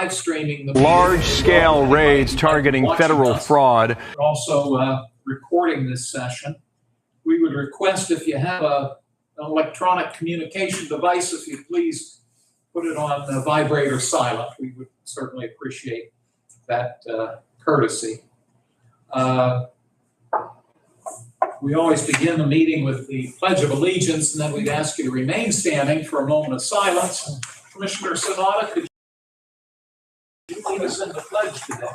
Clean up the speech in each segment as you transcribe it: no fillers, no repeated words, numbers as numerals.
live streaming the large-scale raids targeting federal fraud. We're also recording this session. We would request if you have an electronic communication device, if you please put it on vibrate or silent. We would certainly appreciate that courtesy. We always begin the meeting with the Pledge of Allegiance, and then we'd ask you to remain standing for a moment of silence. Commissioner Sonata, could you lead us in the pledge today?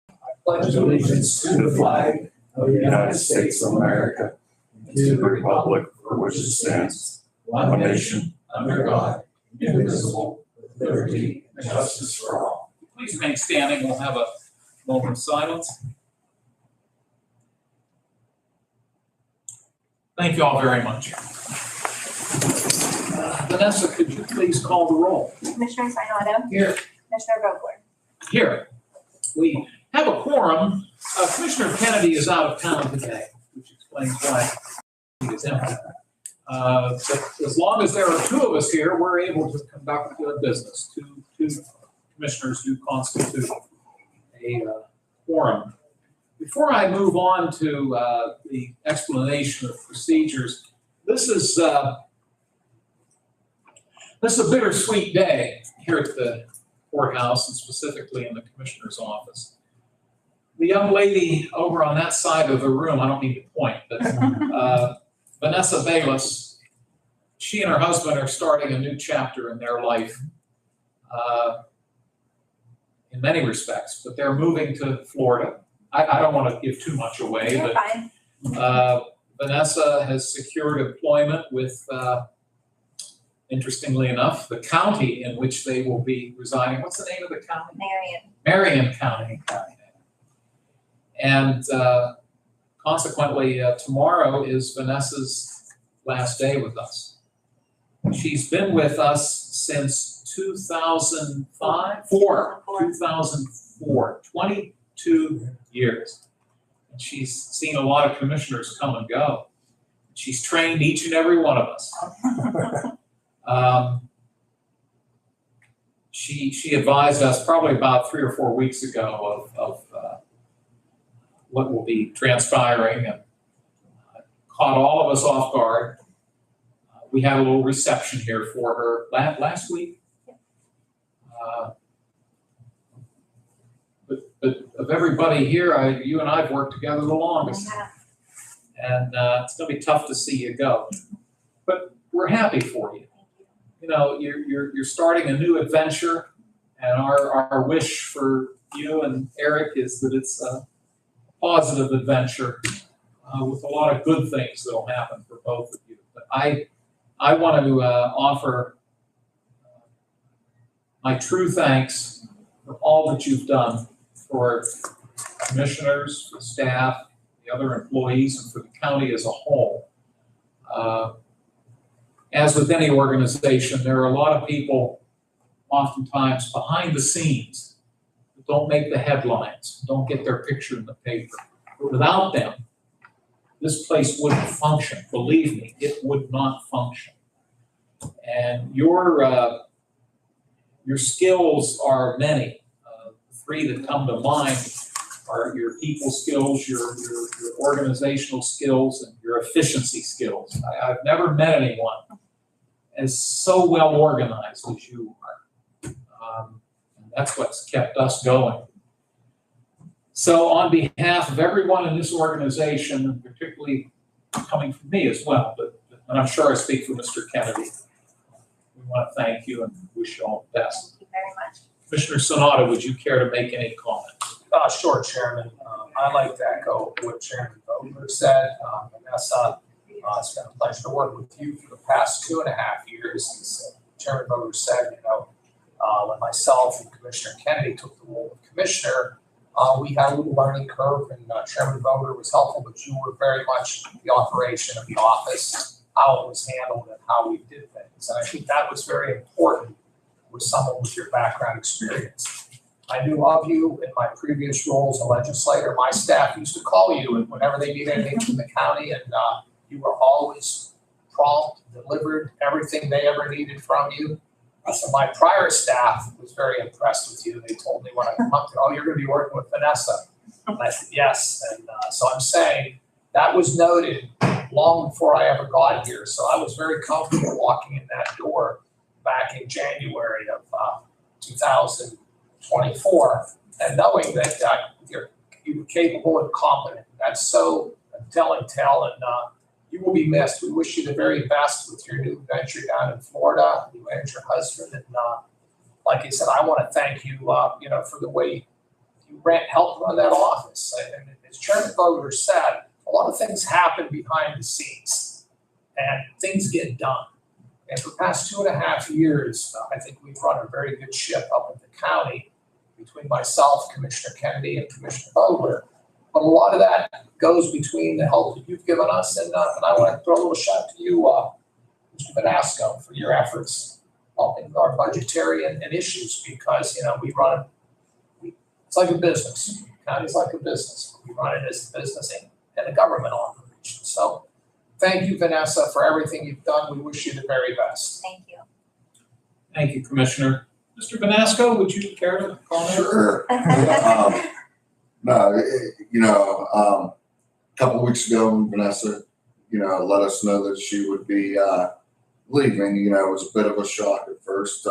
I pledge allegiance to the flag of the United States of America and to the republic for which it stands, one nation, under God, indivisible, with liberty and justice for all. Please remain standing. We'll have a moment of silence. Thank you all very much. Vanessa, could you please call the roll? Commissioner Sinata? Here. Commissioner Vogler? Here. We have a quorum. Commissioner Kennedy is out of town today, which explains why he is empty. But as long as there are two of us here, we're able to conduct business. Two commissioners do constitute a quorum. Before I move on to the explanation of procedures, this is a bittersweet day here at the courthouse, and specifically in the commissioner's office. The young lady over on that side of the room, I don't need to point, but Vanessa Bayless, she and her husband are starting a new chapter in their life in many respects, but they're moving to Florida. I don't want to give too much away, You're but fine. Vanessa has secured employment with, interestingly enough, the county in which they will be residing. What's the name of the county? Marion County. And consequently, tomorrow is Vanessa's last day with us. She's been with us since 2004, 22 years. And she's seen a lot of commissioners come and go. She's trained each and every one of us. She advised us probably about 3 or 4 weeks ago of what will be transpiring, and caught all of us off guard. We had a little reception here for her last week. But of everybody here, you and I have worked together the longest. And it's going to be tough to see you go. But we're happy for you. You know, you're starting a new adventure, and our wish for you and Eric is that it's a positive adventure with a lot of good things that will happen for both of you. But I want to offer my true thanks for all that you've done for commissioners, for staff, the other employees, and for the county as a whole. As with any organization, there are a lot of people oftentimes behind the scenes that don't make the headlines, don't get their picture in the paper. But without them, this place wouldn't function. Believe me, it would not function. And your skills are many. Three that come to mind are your people skills, your organizational skills, and your efficiency skills. I've never met anyone as so well organized as you are. And that's what's kept us going. So on behalf of everyone in this organization, and particularly coming from me as well, but and I'm sure I speak for Mr. Kennedy, we want to thank you and wish you all the best. Thank you very much. Commissioner Sonata, would you care to make any comments? Sure, Chairman. I'd like to echo what Chairman Vogler said. Vanessa, it's been a pleasure to work with you for the past 2.5 years. As Chairman Vogler said, you know, when myself and Commissioner Kennedy took the role of commissioner, we had a little learning curve, and Chairman Vogler was helpful, but you were very much the operation of the office, how it was handled, and how we did things. And I think that was very important with someone with your background experience. I knew of you in my previous role as a legislator. My staff used to call you whenever they needed anything from the county, and you were always prompt, delivered everything they ever needed from you. So my prior staff was very impressed with you. They told me when I come up, oh, you're going to be working with Vanessa. And I said, yes. And so I'm saying that was noted long before I ever got here. So I was very comfortable walking in that door back in January of 2024 and knowing that you're capable and competent. That's so telling tale, and you will be missed. We wish you the very best with your new venture down in Florida, you and your husband. And like I said, I want to thank you, for the way you helped run that office. And as Chairman Vogler said, a lot of things happen behind the scenes, and things get done. And for the past 2.5 years, I think we've run a very good ship up at the county between myself, Commissioner Kennedy, and Commissioner Vogler. But a lot of that goes between the help that you've given us, and I want to throw a little shout to you, Mr. Vanasco, for your efforts helping with our budgetary and issues, because it's like a business. County's like a business. We run it as a business and a government operation. So thank you, Vanessa, for everything you've done. We wish you the very best. Thank you. Thank you, Commissioner. Mr. Vanasco, would you care to comment? Sure. No, a couple weeks ago, Vanessa, let us know that she would be leaving. It was a bit of a shock at first.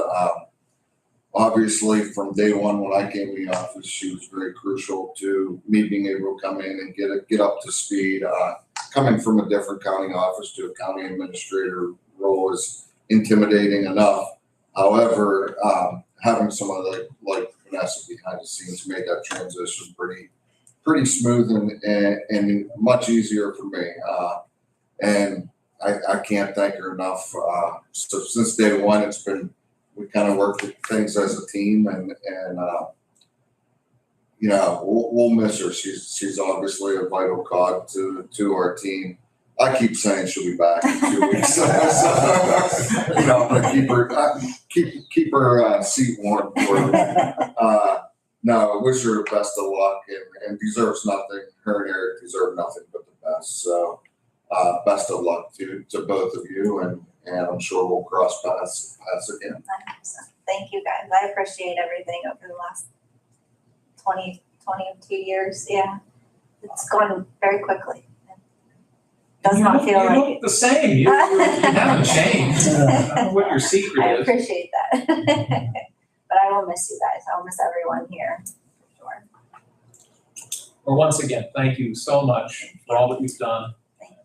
Obviously, from day one when I came to the office, she was very crucial to me being able to come in and get up to speed. Coming from a different county office to a county administrator role is intimidating enough. However, having someone like Vanessa behind the scenes made that transition pretty smooth and much easier for me. And I can't thank her enough. So since day one, we kind of worked with things as a team, and we'll miss her. She's obviously a vital cog to our team. I keep saying she'll be back in 2 weeks. I'm gonna keep her seat warm for her. No, I wish her the best of luck, and deserves nothing. Her and Eric deserve nothing but the best. So best of luck to both of you, and I'm sure we'll cross paths again. 100%. Thank you, guys. I appreciate everything over the last 22 years. Yeah, it's gone very quickly. Does not feel you like look the same. You haven't changed. I don't know what your secret I is. appreciate that. But I will miss you guys. I'll miss everyone here for sure. Well, once again, thank you so much for all that you've done. Thank you.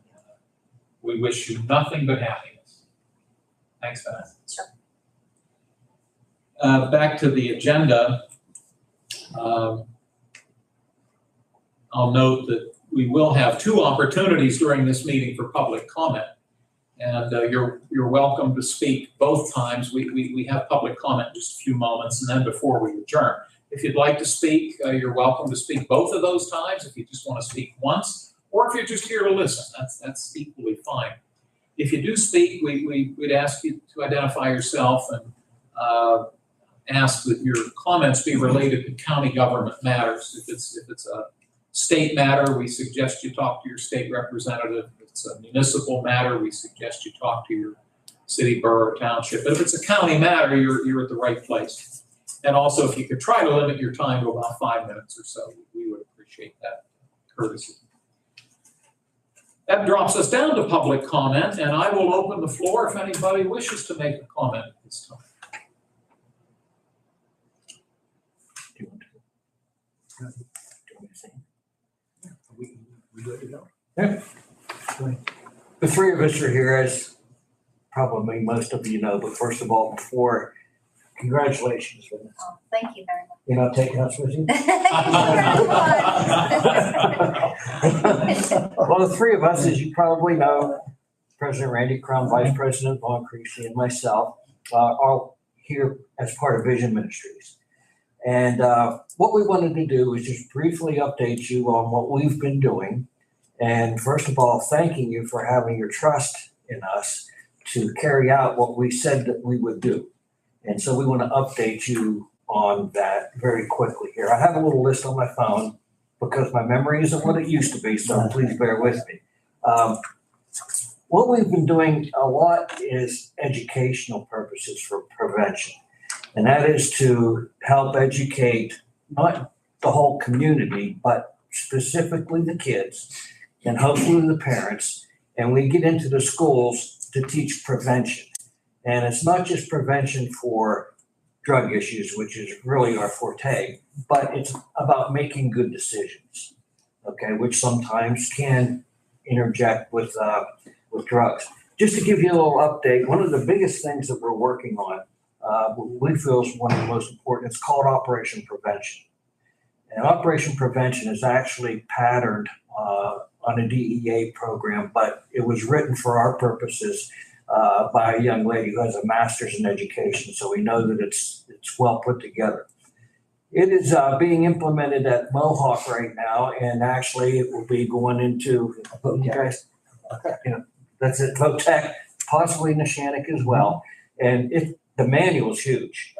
We wish you nothing but happiness. Thanks, Vanessa. Sure. Back to the agenda. I'll note that we will have 2 opportunities during this meeting for public comment. And you're welcome to speak both times. We have public comment in just a few moments, and then before we adjourn. If you'd like to speak, you're welcome to speak both of those times. If you just want to speak once, or if you're just here to listen, that's equally fine. If you do speak, we'd ask you to identify yourself and ask that your comments be related to county government matters. If it's a state matter, we suggest you talk to your state representative. If it's a municipal matter, we suggest you talk to your city, borough, or township. But if it's a county matter, you're at the right place. And also, if you could try to limit your time to about 5 minutes or so, we would appreciate that courtesy. That drops us down to public comment, and I will open the floor if anybody wishes to make a comment at this time. The 3 of us are here, as probably most of you know, but first of all, before, congratulations. Oh, thank you very much. You're not taking us with you? Well, the 3 of us, as you probably know, President Randy Crum, Vice President Vaughn Creasy, and myself, are here as part of Vision Ministries. And what we wanted to do is just briefly update you on what we've been doing. And first of all, thanking you for having your trust in us to carry out what we said that we would do. And so we want to update you on that very quickly here. I have a little list on my phone because my memory isn't what it used to be, so please bear with me. what we've been doing a lot is educational purposes for prevention. And that is to help educate not the whole community, but specifically the kids and hopefully the parents. And we get into the schools to teach prevention. And it's not just prevention for drug issues, which is really our forte, but it's about making good decisions, okay, which sometimes can interject with drugs. Just to give you a little update, one of the biggest things that we're working on, we feel is one of the most important, it's called Operation Prevention. And Operation Prevention is actually patterned on a DEA program, but it was written for our purposes by a young lady who has a master's in education, so we know that it's well put together. It is being implemented at Mohawk right now, and actually it will be going into, you guys, that's it, Votech, possibly Neshannock as well. And the manual is huge,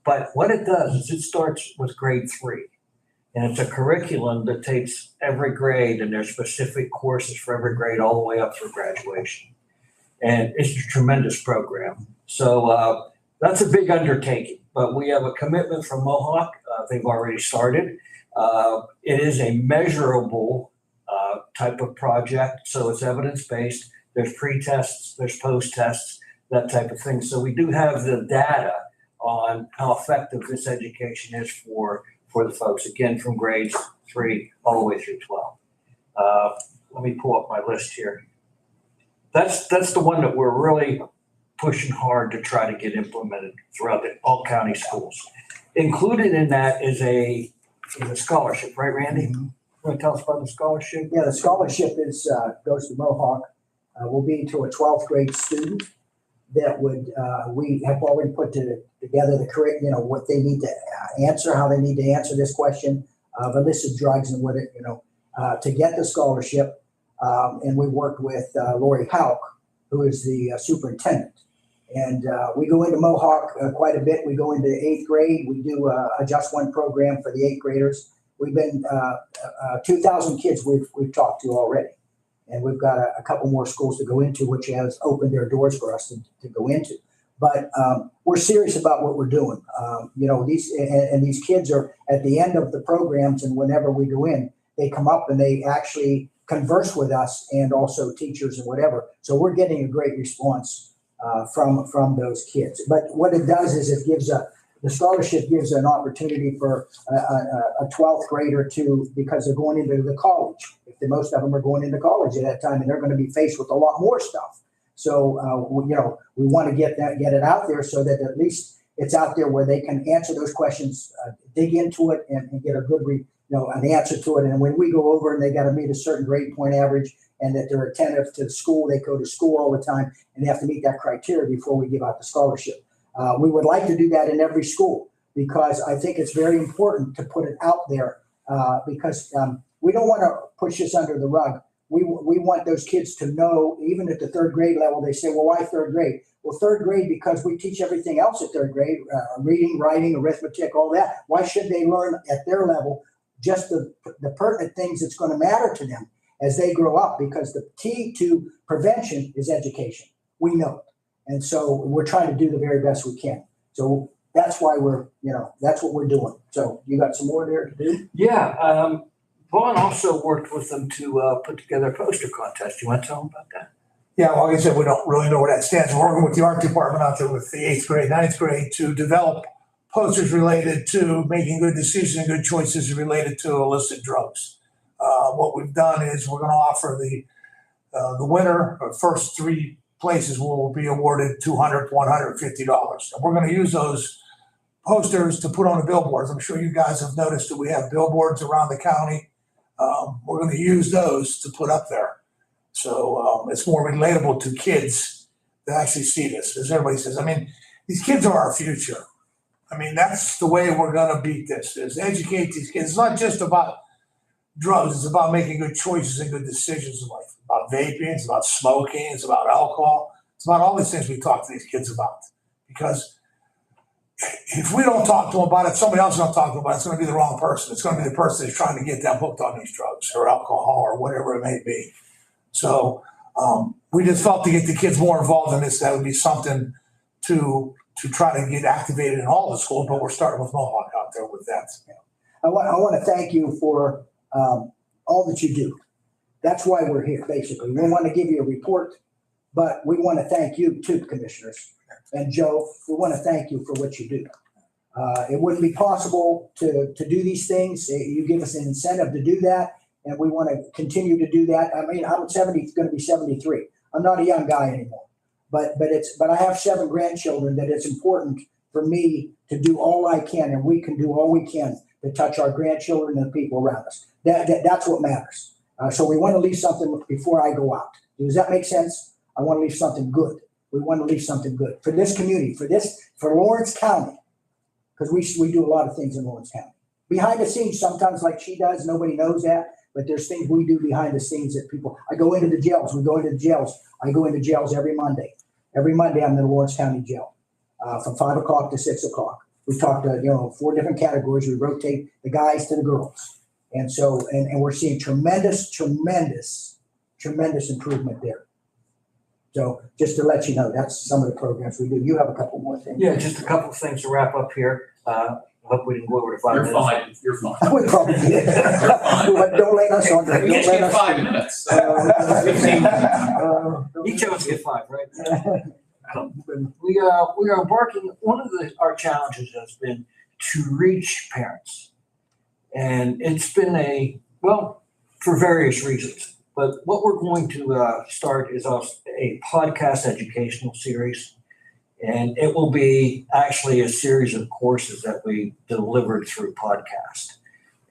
but what it does is it starts with grade 3. And it's a curriculum that takes every grade, and there's specific courses for every grade all the way up through graduation. And it's a tremendous program. So that's a big undertaking, but we have a commitment from Mohawk. They've already started. It is a measurable type of project, so it's evidence-based. There's pre-tests, there's post-tests, that type of thing. So we do have the data on how effective this education is for the folks, again, from grades 3 all the way through 12. Let me pull up my list here. That's the one that we're really pushing hard to try to get implemented throughout all county schools. Included in that is a scholarship, right, Randy? You want to tell us about the scholarship? Yeah, the scholarship goes to Mohawk. Will be to a 12th grade student that would, we have already put together the correct, what they need to answer, how they need to answer this question of illicit drugs and what it, to get the scholarship. And we worked with Lori Hauk, who is the superintendent. And we go into Mohawk quite a bit. We go into 8th grade. We do a Just One program for the 8th graders. We've been 2,000 kids we've talked to already. And we've got a couple more schools to go into, which has opened their doors for us to go into. But we're serious about what we're doing. These kids are at the end of the programs, and whenever we go in, they come up and they actually converse with us and also teachers and whatever. So we're getting a great response from those kids. But what it does is it gives the scholarship gives an opportunity for a 12th grader because they're going into the college. Most of them are going into college at that time, and they're going to be faced with a lot more stuff. So, we want to get it out there so that at least it's out there where they can answer those questions, dig into it, and get a good, an answer to it. And when we go over and they got to meet a certain grade point average, and that they're attentive to the school, they go to school all the time, and they have to meet that criteria before we give out the scholarship. We would like to do that in every school because I think it's very important to put it out there because we don't want to push this under the rug. We want those kids to know, even at the 3rd grade level, they say, well, why 3rd grade? Well, 3rd grade because we teach everything else at 3rd grade, reading, writing, arithmetic, all that. Why should they learn at their level just the pertinent things that's going to matter to them as they grow up? Because the key to prevention is education. We know it. And so we're trying to do the very best we can. So that's why that's what we're doing. So you got some more there to do? Yeah. Vaughn also worked with them to put together a poster contest. You want to tell them about that? Yeah, well, like I said, we don't really know where that stands. We're working with the art department out there with the 8th grade, 9th grade to develop posters related to making good decisions and good choices related to illicit drugs. What we've done is we're going to offer the winner, or first 3 places will be awarded $200, $150. And we're going to use those posters to put on the billboards. I'm sure you guys have noticed that we have billboards around the county. We're going to use those to put up there. So it's more relatable to kids that actually see this. As everybody says, these kids are our future. That's the way we're going to beat this, is educate these kids. It's not just about drugs. It's about making good choices and good decisions in life. It's about vaping, it's about smoking, it's about alcohol. It's about all these things we talk to these kids about. Because if we don't talk to them about it, somebody else is going to talk to them about it. It's going to be the wrong person. It's going to be the person that's trying to get them hooked on these drugs or alcohol or whatever it may be. So We just felt to get the kids more involved in this, that would be something to try to get activated in all the schools, but we're starting with Mohawk out there with that. I want to thank you for all that you do. That's why we're here, basically. We want to give you a report, but we want to thank you too, commissioners. And Joe, we want to thank you for what you do. It wouldn't be possible to do these things. You give us an incentive to do that, and we want to continue to do that. I mean, I'm going to be 73. I'm not a young guy anymore, but I have 7 grandchildren that it's important for me to do all I can, and we can do all we can to touch our grandchildren and the people around us. That's what matters. So we want to leave something before I go out. Does that make sense? I want to leave something good. We want to leave something good for this community, for Lawrence County, because we do a lot of things in Lawrence County. Behind the scenes, sometimes like she does, nobody knows that, but there's things we do behind the scenes that people, I go into the jails, we go into the jails. I go into jails every Monday. Every Monday I'm in the Lawrence County Jail from 5 o'clock to 6 o'clock. We talk to, 4 different categories. We rotate the guys to the girls. And so, and we're seeing tremendous improvement there. So just to let you know, that's some of the programs we do. You have a couple more things. Yeah, just a couple of things to wrap up here. Hope we didn't go over to 5 minutes. You're fine. We probably did. But don't let us on that. We Don't get let us. 5 minutes. 15. Each of us get 5, right? We are embarking, one of our challenges has been to reach parents. And it's been for various reasons. But what we're going to start is a podcast educational series. And it will be actually a series of courses that we delivered through podcast.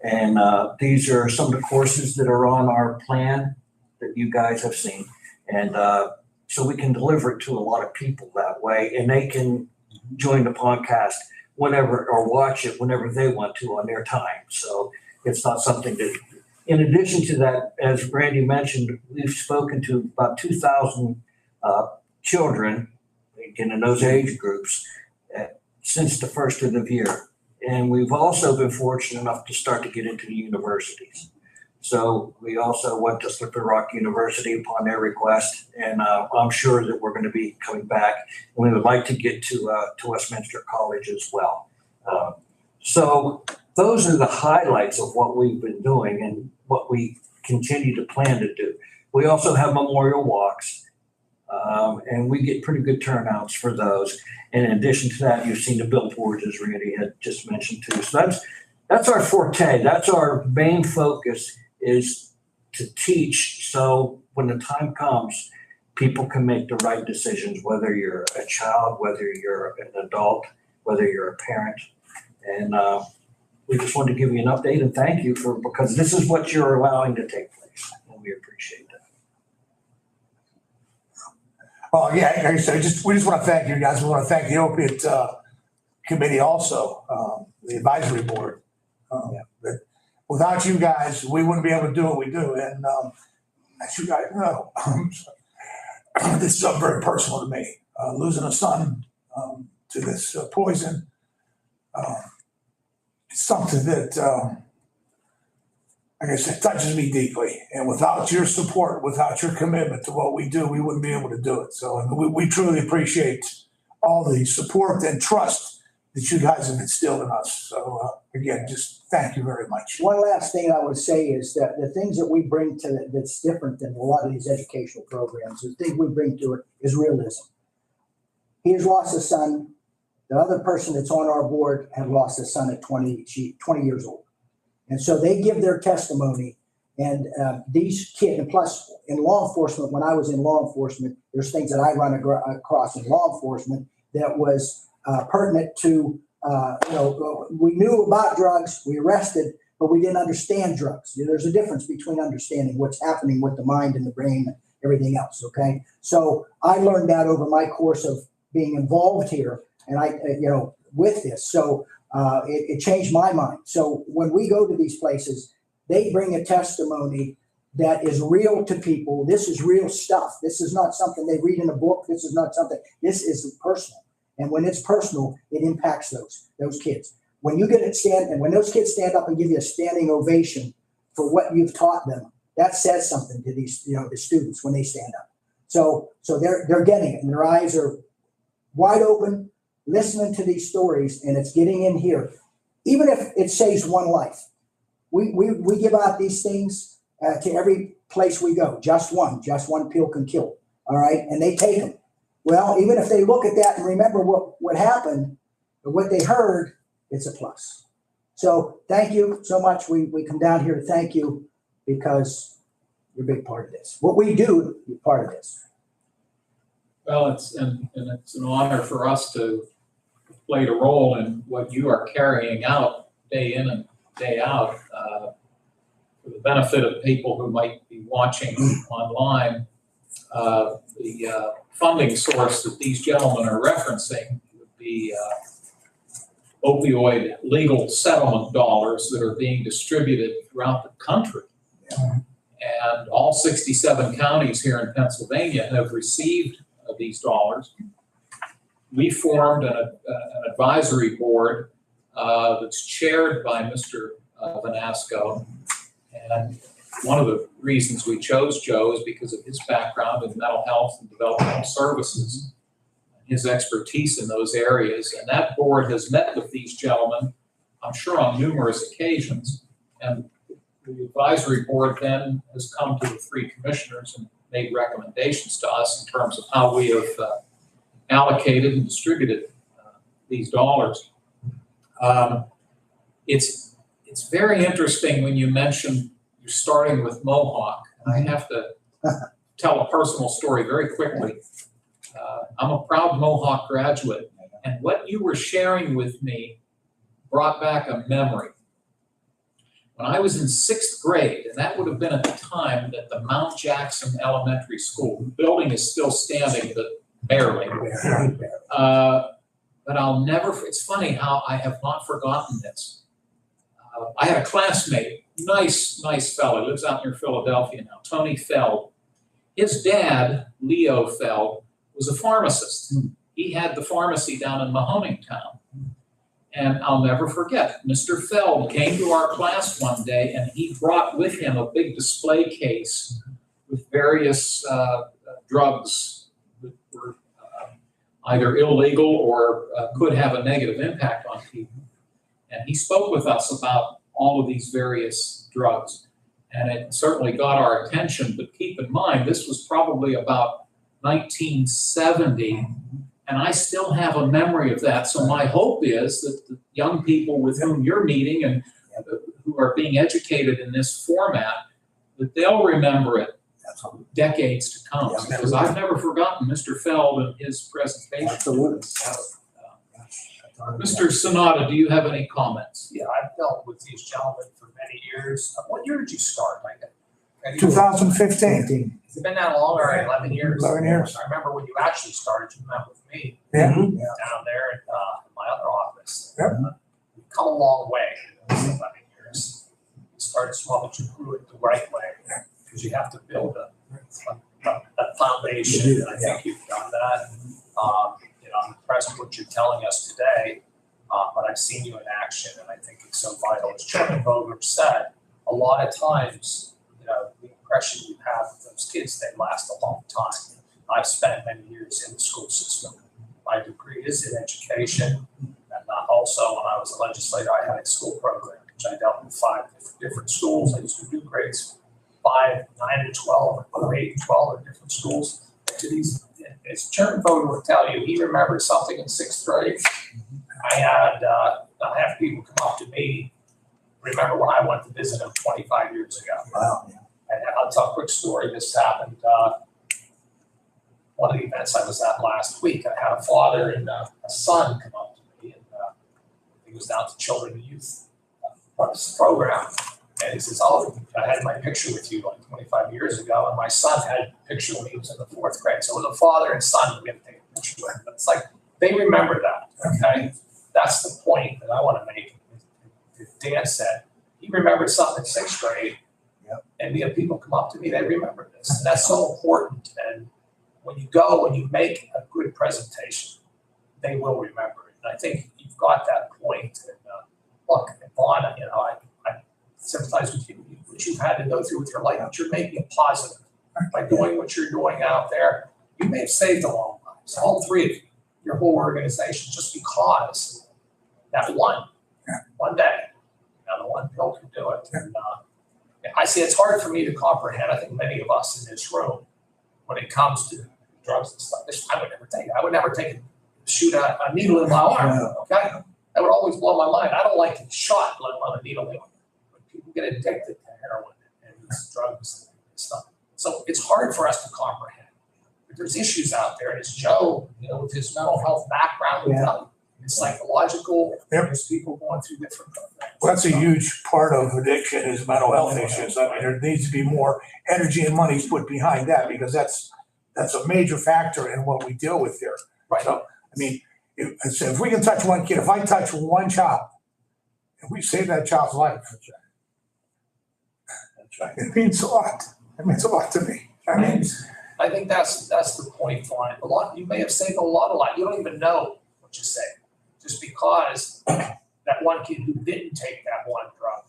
And these are some of the courses that are on our plan that you guys have seen. And so we can deliver it to a lot of people that way. And they can join the podcast whenever or watch it whenever they want to on their time. So it's not something that, in addition to that, as Randy mentioned, we've spoken to about 2,000 children in those age groups since the first of the year. And we've also been fortunate enough to start to get into the universities. So we also went to Slippery Rock University upon their request, and I'm sure that we're going to be coming back. And we would like to get to Westminster College as well. So those are the highlights of what we've been doing and what we continue to plan to do. We also have memorial walks, and we get pretty good turnouts for those. And in addition to that, you've seen the billboards, as Randy had just mentioned too. So that's our forte. That's our main focus, is to teach. So when the time comes, people can make the right decisions, whether you're a child, whether you're an adult, whether you're a parent. And we just wanted to give you an update and thank you because this is what you're allowing to take place, and we appreciate that. Oh, yeah, like I said, we just want to thank you guys. We want to thank the opiate committee also, the advisory board. That without you guys, we wouldn't be able to do what we do. And as you guys know, this is very personal to me. Losing a son to this poison, it's something that, like I said, touches me deeply. And without your support, without your commitment to what we do, we wouldn't be able to do it. So we truly appreciate all the support and trust that you guys have instilled in us. So again, just thank you very much. One last thing I would say is that the things that we bring to it that's different than a lot of these educational programs, the thing we bring to it is realism. He has lost a son. The other person that's on our board had lost a son at 20 years old. And so they give their testimony, and these kids, and plus in law enforcement, when I was in law enforcement, there's things that I run across in law enforcement that was pertinent to, we knew about drugs, we arrested, but we didn't understand drugs. There's a difference between understanding what's happening with the mind and the brain and everything else, okay? So I learned that over my course of being involved here, and with this. So it changed my mind. So when we go to these places, they bring a testimony that is real to people. This is real stuff. This is not something they read in a book. This is not something, this is personal. And when it's personal, it impacts those kids. When you get it and when those kids stand up and give you a standing ovation for what you've taught them, that says something to these, the students when they stand up. So they're getting it, and their eyes are wide open, listening to these stories, and it's getting in here. Even if it saves one life, we give out these things to every place we go. Just one pill can kill. All right, and they take them. Well, even if they look at that and remember what happened or what they heard, it's a plus. So thank you so much. We come down here to thank you because you're a big part of this. What we do, you're part of this. Well, it's an honor for us to play a role in what you are carrying out day in and day out for the benefit of people who might be watching online. The funding source that these gentlemen are referencing would be opioid legal settlement dollars that are being distributed throughout the country. And all 67 counties here in Pennsylvania have received these dollars. We formed an advisory board that's chaired by Mr. Vanasco. And one of the reasons we chose Joe is because of his background in mental health and developmental services, his expertise in those areas. And that board has met with these gentlemen, I'm sure on numerous occasions. And the advisory board then has come to the three commissioners and made recommendations to us in terms of how we have allocated and distributed these dollars. It's very interesting when you mention you're starting with Mohawk. I have to tell a personal story very quickly. I'm a proud Mohawk graduate, and what you were sharing with me brought back a memory. When I was in 6th grade, and that would have been at the time that the Mount Jackson Elementary School, the building is still standing, but barely. But I'll never, it's funny how I have not forgotten this. I had a classmate, nice fellow, lives out near Philadelphia now, Tony Feld. His dad, Leo Feld, was a pharmacist. He had the pharmacy down in Mahoningtown. And I'll never forget, Mr. Feld came to our class one day and he brought with him a big display case with various drugs that were either illegal or could have a negative impact on people. And he spoke with us about all of these various drugs. And it certainly got our attention, but keep in mind, this was probably about 1970, and I still have a memory of that. So my hope is that the young people with whom you're meeting and who are being educated in this format, that they'll remember it decades to come. Because I've never forgotten Mr. Feld and his presentation. Absolutely. Mr. Sonata, do you have any comments? Yeah, I've dealt with these gentlemen for many years. What year did you start? 2015. Has it been that long? All right, 11 years. 11 years. I remember when you actually started, you met with me Yeah. down there in my other office. Yep. We've come a long way in those 11 years. You started small, but you grew it the right way because you have to build a foundation. And I think you've done that. I'm impressed with what you're telling us today, but I've seen you in action, and I think it's so vital. As Chairman Vogler said, a lot of times, the impression you have of those kids, they last a long time. I've spent many years in the school system. My degree is in education, and also when I was a legislator, I had a school program, which I dealt with 5 different schools. I used to do grades 5, 9, and 12, or 8 and 12 in different schools. As Chairman Vogler would tell you, he remembered something in 6th grade. I have people come up to me, remember when I went to visit him 25 years ago. Wow. And I'll tell a quick story. This happened, one of the events I was at last week. I had a father and a son come up to me, and he was down to Children and Youth program. And he says, I had my picture with you like 25 years ago, and my son had a picture when he was in the 4th grade. So it was a father and son we had to take a picture with. But it's like, they remember that, okay? That's the point that I want to make. Dan said, he remembered something in 6th grade, and we have people come up to me, they remember this. And that's so important. And when you go and you make a good presentation, they will remember it. And I think you've got that point. And look, Vaughn, I sympathize with you, what you've had to go through with your life, but you're making it positive. by doing what you're doing out there, you may have saved a lot of lives, all three of you, your whole organization, just because that one day, the one pill can do it. And I see it's hard for me to comprehend. I think many of us in this room, when it comes to drugs and stuff, I would never take it. I would never take it, shoot a needle in my arm, okay? That would always blow my mind. I don't like to be shot, let alone a needle in my arm. But people get addicted to heroin and these drugs and stuff. So it's hard for us to comprehend. But there's issues out there, and as Joe, with his mental health background, his psychological, there's people going through different things. Well, that's a huge part of addiction is mental health issues. I mean, there needs to be more energy and money put behind that because that's a major factor in what we deal with here. Right. So, I mean, if we can touch one kid, if I touch one child, if we save that child's life, That's right. it means a lot. It means a lot to me. I think that's the point, Fine. You may have saved a lot of lives. You don't even know what you saved just because that one kid who didn't take that one drug.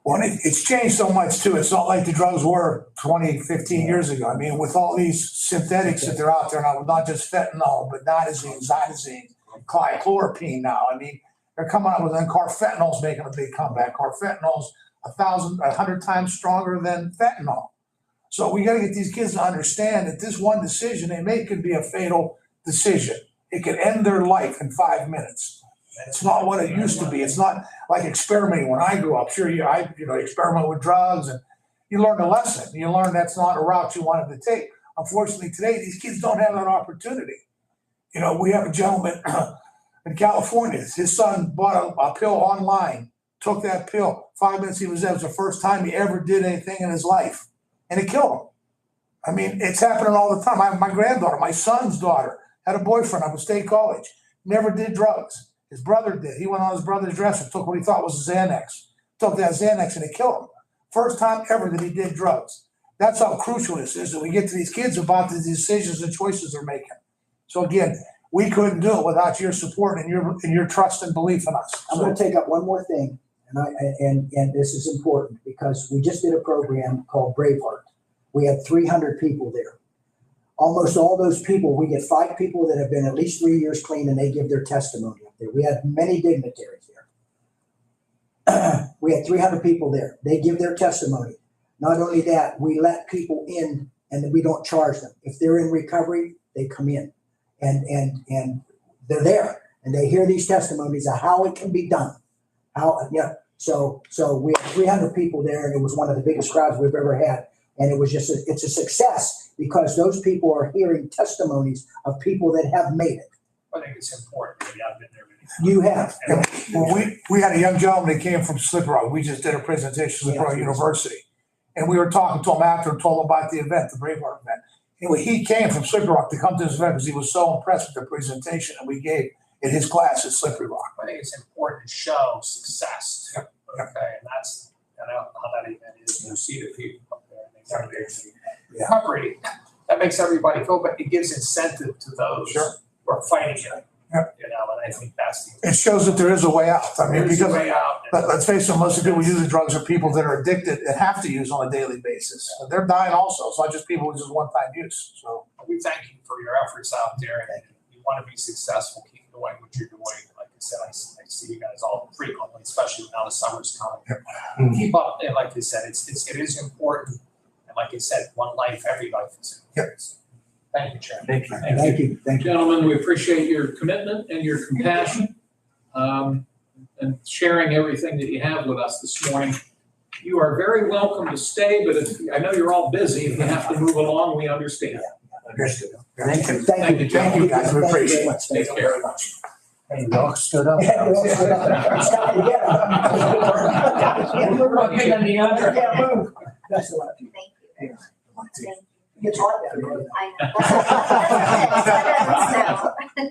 Well, it's changed so much too. It's not like the drugs were 20, 15 years ago. I mean, with all these synthetics that they're out there now, not just fentanyl, but nitazene, cytazine, chlorphene now. I mean, they're coming out with, and carfentanyl's making a big comeback. Carfentanyl's 100 times stronger than fentanyl. So we got to get these kids to understand that this one decision they make could be a fatal decision. It could end their life in 5 minutes. It's not what it used to be. It's not like experimenting. When I grew up, sure, I experiment with drugs and you learn a lesson. You learn that's not a route you wanted to take. Unfortunately, today, these kids don't have that opportunity. We have a gentleman in California. His son bought a pill online, took that pill. 5 minutes he was there. It was the first time he ever did anything in his life. And it killed him. I mean, it's happening all the time. My granddaughter, my son's daughter, had a boyfriend up at State College, never did drugs. His brother did. He went on his brother's dresser, took what he thought was a Xanax, took that Xanax and it killed him. First time ever that he did drugs. That's how crucial this is, that we get to these kids about the decisions and choices they're making. So again, we couldn't do it without your support and your trust and belief in us. I'm going to take up one more thing, and this is important because we just did a program called Braveheart. We had 300 people there. Almost all those people, we get 5 people that have been at least 3 years clean, and they give their testimony up there. We had many dignitaries there. We had 300 people there. They give their testimony. Not only that, we let people in, and we don't charge them. If they're in recovery, they come in, and they're there, and they hear these testimonies of how it can be done. So we had 300 people there, and it was one of the biggest crowds we've ever had. And it was it's a success because those people are hearing testimonies of people that have made it. I think it's important. I've been there many times. You have. Well, we had a young gentleman that came from Slippery Rock. We just did a presentation at Slippery Rock University. And we were talking to him after and told him about the event, the Braveheart event. Anyway, he came from Slippery Rock to come to this event because he was so impressed with the presentation that we gave in his class at Slippery Rock. I think it's important to show success. Okay, and that's how that event is. You see the people up there and they come there and recovery. That makes everybody feel, but it gives incentive to those who are fighting it. And I think that's it shows that there is a way out. I mean, because out. let's face it, most of the people using drugs are people that are addicted and have to use on a daily basis. They're dying also. It's not just people with just one-time use. So we thank you for your efforts out there, and you want to be successful. Keep doing what you're doing. Like I said, I see you guys all frequently, especially now the summer's coming. Keep up, and like I said, it is important. And like I said, one life, every life is important. Thank you, Chairman. Thank you. Thank you. Thank you. Gentlemen, we appreciate your commitment and your compassion and sharing everything that you have with us this morning. You are very welcome to stay, but I know you're all busy. If you have to move along, we understand. understood. Thank you. Thank you, Thank you, guys. We appreciate it. Take care very much. Hey, we all stood up. Yeah, we all stood up. It's time to get up. Yeah, the under. Yeah, move. That's the one. Thank you. Thank you. It's hard down there. I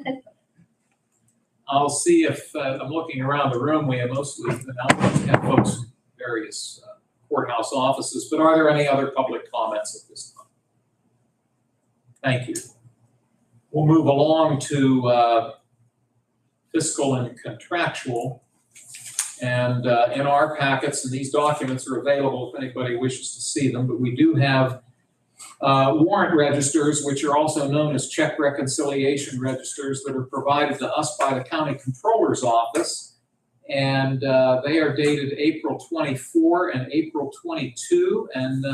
know. I'll see if, I'm looking around the room, we have mostly have folks in various courthouse offices, but are there any other public comments at this time? Thank you. We'll move along to fiscal and contractual. And in our packets, and these documents are available if anybody wishes to see them, but we do have warrant registers, which are also known as check reconciliation registers, that are provided to us by the county controller's office. And they are dated April 24 and April 22. And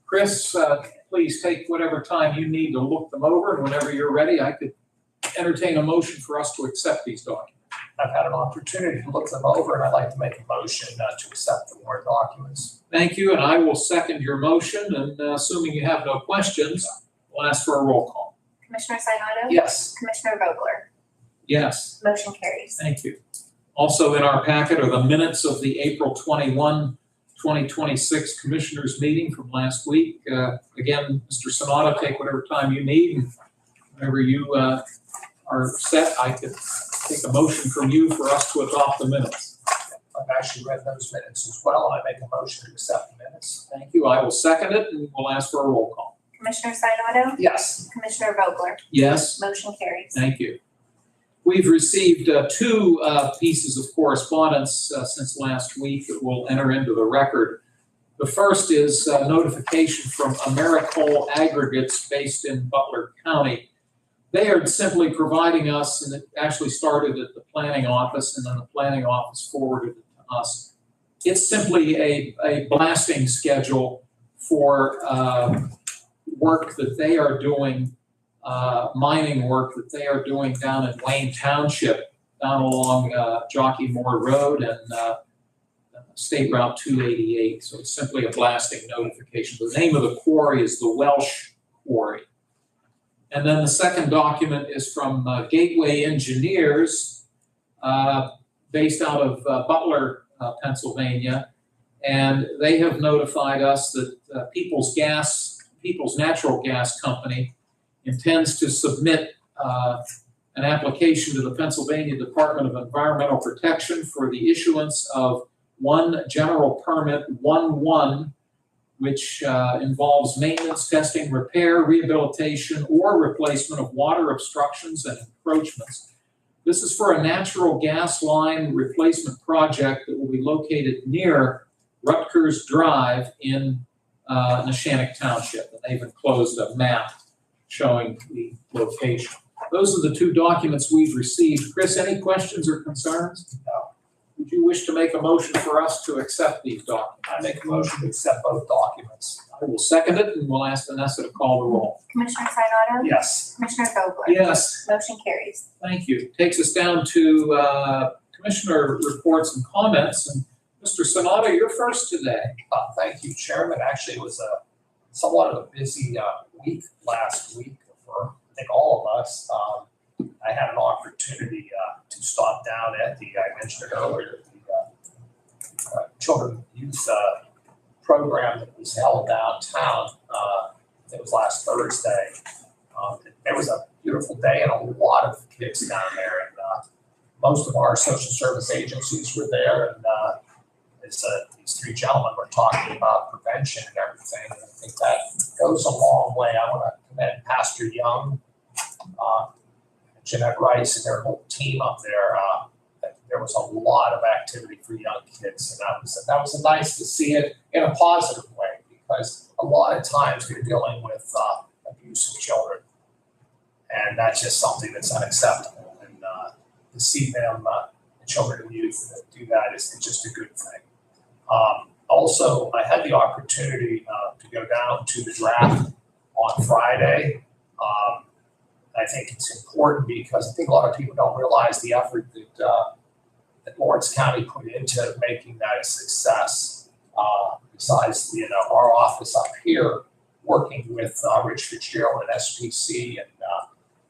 Chris, please take whatever time you need to look them over, and whenever you're ready, I could entertain a motion for us to accept these documents. I've had an opportunity to look them over, and I'd like to make a motion to accept the warrant documents. Thank you, and I will second your motion, and assuming you have no questions, we'll ask for a roll call. Commissioner Sinata? Yes. Commissioner Vogler? Yes, Motion carries. thank you. Also in our packet are the minutes of the April 21, 2026 Commissioners meeting from last week. Again, Mr. Sonata, take whatever time you need, and whenever you are set, I could take a motion from you for us to adopt the minutes. I've actually read those minutes as well, and I make a motion to accept the minutes. Thank you. I will second it, and we'll ask for a roll call. Commissioner Sinata? Yes. Commissioner Vogler? Yes, Motion carries. thank you. We've received two pieces of correspondence since last week that we'll enter into the record. The first is notification from Americold Aggregates based in Butler County. They are simply providing us, and it actually started at the planning office, and then the planning office forwarded it to us. It's simply a blasting schedule for work that they are doing, mining work that they are doing down in Wayne Township, down along Jockey Moore Road and State Route 288. So it's simply a blasting notification. The name of the quarry is the Welsh Quarry. And then the second document is from Gateway Engineers, based out of Butler, Pennsylvania. And they have notified us that People's Natural Gas Company intends to submit an application to the Pennsylvania Department of Environmental Protection for the issuance of one general permit 11, which involves maintenance, testing, repair, rehabilitation, or replacement of water obstructions and encroachments. This is for a natural gas line replacement project that will be located near Rutgers Drive in Neshannock Township. And they've enclosed a map showing the location. Those are the two documents we've received. Chris, any questions or concerns? No. Would you wish to make a motion for us to accept these documents? I make a motion to accept both documents. I will second it, and we'll ask Vanessa to call the roll. Commissioner Sinata? Yes. Commissioner Vogler? Yes, Motion carries. thank you. Takes us down to commissioner reports and comments. And Mr. Sonata, you're first today. Thank you, Chairman. Actually, it was somewhat of a busy week last week for, I think, all of us. I had an opportunity to stop down at I mentioned it earlier, the children youth program that was held downtown. It was last Thursday. It was a beautiful day and a lot of kids down there. And most of our social service agencies were there. And these three gentlemen were talking about prevention and everything. And I think that goes a long way. I want to commend Pastor Young, Jeanette Rice, and their whole team up there. There was a lot of activity for young kids, and that was nice to see it in a positive way, because a lot of times we're dealing with abuse of children, and that's just something that's unacceptable. And to see them, children and youth, do that is just a good thing. Also, I had the opportunity to go down to the draft on Friday. I think it's important because I think a lot of people don't realize the effort that Lawrence County put into making that a success. Besides, our office up here working with Rich Fitzgerald and SPC, and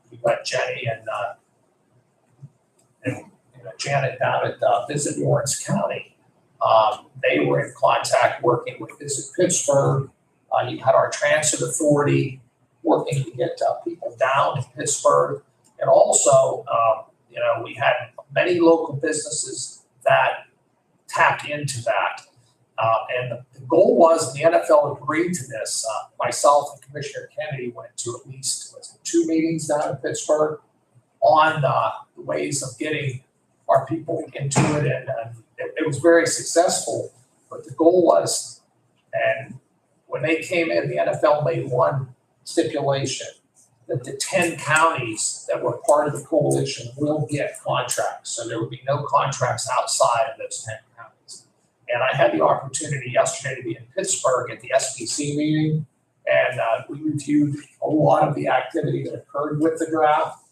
we've got Jenny and Janet down at Visit Lawrence County. They were in contact working with Visit Pittsburgh. You had our transit authority working to get people down in Pittsburgh. And also, we had many local businesses that tapped into that. And the goal was, the NFL agreed to this. Myself and Commissioner Kennedy went to at least 2 meetings down in Pittsburgh on the ways of getting our people into it. And it was very successful. But the goal was, and when they came in, the NFL made one stipulation that the 10 counties that were part of the coalition will get contracts. So there would be no contracts outside of those 10 counties. And I had the opportunity yesterday to be in Pittsburgh at the SPC meeting, and we reviewed a lot of the activity that occurred with the draft.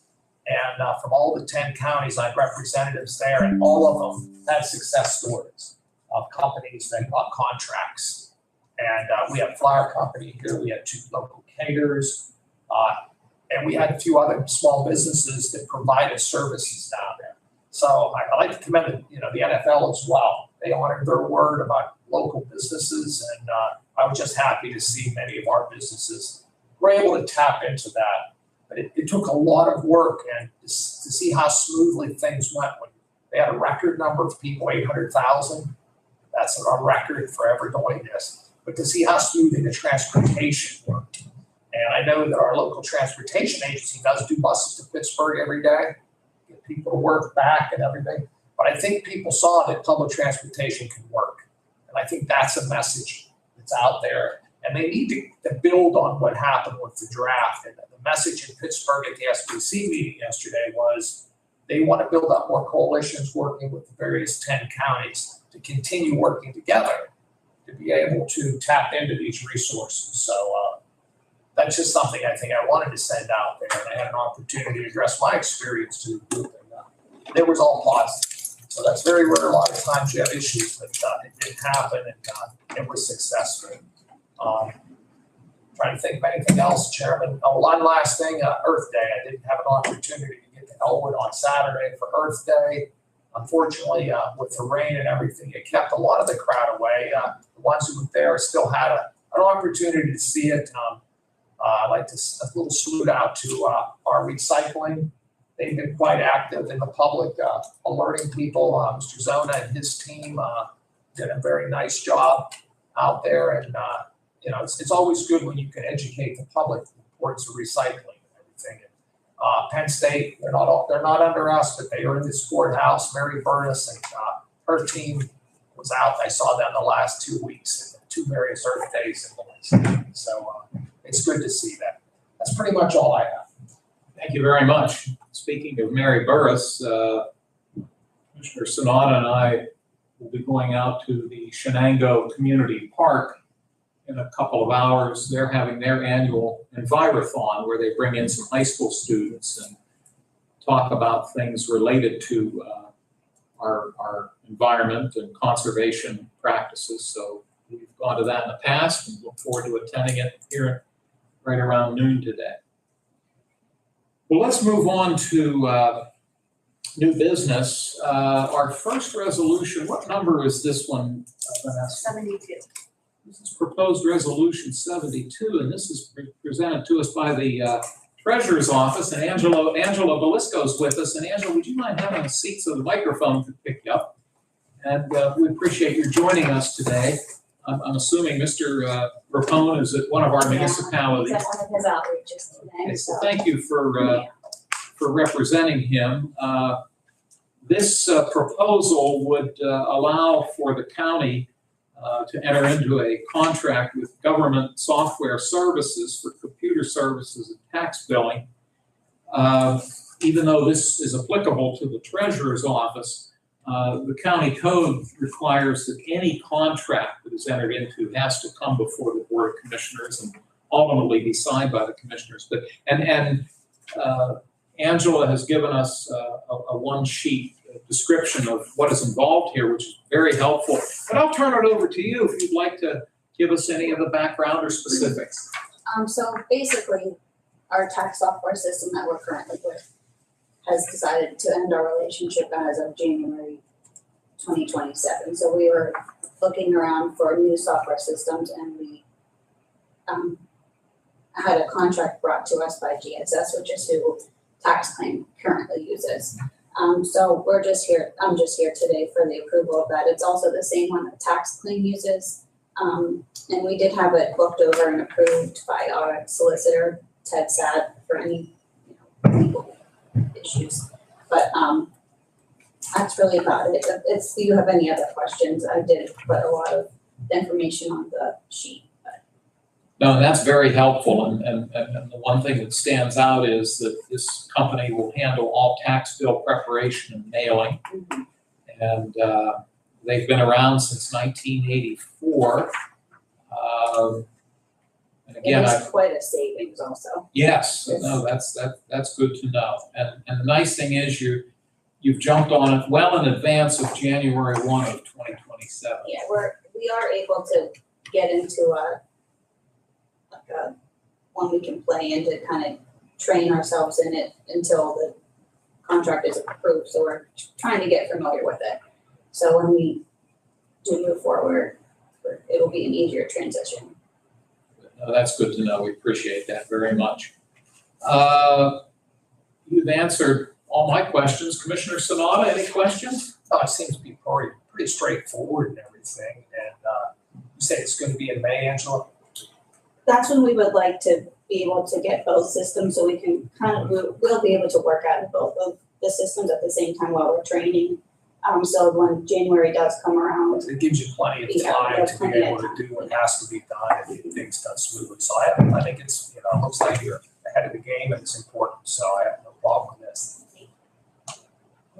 And from all the 10 counties, I had representatives there, and all of them had success stories of companies that got contracts. And we had a flower company here, we had 2 local caterers, and we had a few other small businesses that provided services down there. So I like to commend the NFL as well. They honored their word about local businesses, and I was just happy to see many of our businesses were able to tap into that. But it took a lot of work, and to see how smoothly things went when they had a record number of people, 800,000. That's a record for ever doing this. But to see how smoothly the transportation worked. And I know that our local transportation agency does do buses to Pittsburgh every day, get people to work back and everything. But I think people saw that public transportation can work. And I think that's a message that's out there. And they need to build on what happened with the draft. And the message in Pittsburgh at the SBC meeting yesterday was they want to build up more coalitions working with the various 10 counties to continue working together to be able to tap into these resources. So that's just something I think I wanted to send out there. And I had an opportunity to address my experience to the group. And it was all positive. So that's very rare. A lot of times you have issues, but it didn't happen, and it was successful. Trying to think of anything else, Chairman. Oh, one last thing, Earth Day. I didn't have an opportunity to get to Elwood on Saturday for Earth Day. Unfortunately, with the rain and everything, it kept a lot of the crowd away. The ones who were there still had an opportunity to see it. I'd like to a little salute out to our recycling. They've been quite active in the public, alerting people. Mr. Zona and his team did a very nice job out there, and it's always good when you can educate the public towards the recycling and everything. Penn State, they're not under us, but they are in this courthouse. Mary Burtis and her team was out. I saw them the last 2 weeks, 2 various Earth Days in Lawrence. So it's good to see that. That's pretty much all I have. Thank you very much. Speaking of Mary Burris, Commissioner Sonata and I will be going out to the Shenango Community Park in a couple of hours. They're having their annual Envirothon where they bring in some high school students and talk about things related to our environment and conservation practices. So we've gone to that in the past and look forward to attending it here right around noon today. Well, let's move on to new business. Our first resolution, what number is this one, Vanessa? 72. This is proposed resolution 72, and this is presented to us by the Treasurer's Office, and Angela Belisco is with us. And Angela, would you mind having a seat so the microphone can pick you up? And we appreciate your joining us today. I'm assuming Mr. Rapone is at one of our municipalities. He's at one of his outreaches today. Okay, so thank you for representing him. This proposal would allow for the county to enter into a contract with government software services for computer services and tax billing. Even though this is applicable to the Treasurer's Office, the county code requires that any contract that is entered into has to come before the Board of Commissioners and ultimately be signed by the commissioners. But Angela has given us a one-sheet description of what is involved here, which is very helpful. But I'll turn it over to you if you'd like to give us any of the background or specifics. So basically, our tax software system that we're currently with has decided to end our relationship as of January 2027. So we were looking around for new software systems, and we had a contract brought to us by GSS, which is who TaxClaim currently uses. So I'm just here today for the approval of that. It's also the same one that TaxClaim uses. And we did have it looked over and approved by our solicitor, Ted Sad, for any legal issues. But that's really about it. If you have any other questions, I did put a lot of information on the sheet. But No, that's very helpful, and the one thing that stands out is that this company will handle all tax bill preparation and mailing. And they've been around since 1984. And again, It is quite a savings also. yes, no, that's good to know. And the nice thing is you've jumped on it well in advance of January 1 of 2027. Yeah, we are able to get into one we can play in to kind of train ourselves in it until the contract is approved. So we're trying to get familiar with it. So when we do move forward, it'll be an easier transition. No, that's good to know. We appreciate that very much. You've answered all my questions. Commissioner Sanada, any questions? Oh, it seems to be pretty straightforward and everything. And you say it's going to be in May, Angela? That's when we would like to be able to get both systems so we can we'll be able to work out of both of the systems at the same time while we're training. So when January does come around. It gives you plenty of time to be able to do what has to be done and get things done smoothly. So I think it's, it looks like you're ahead of the game and it's important. So I have no problem with this.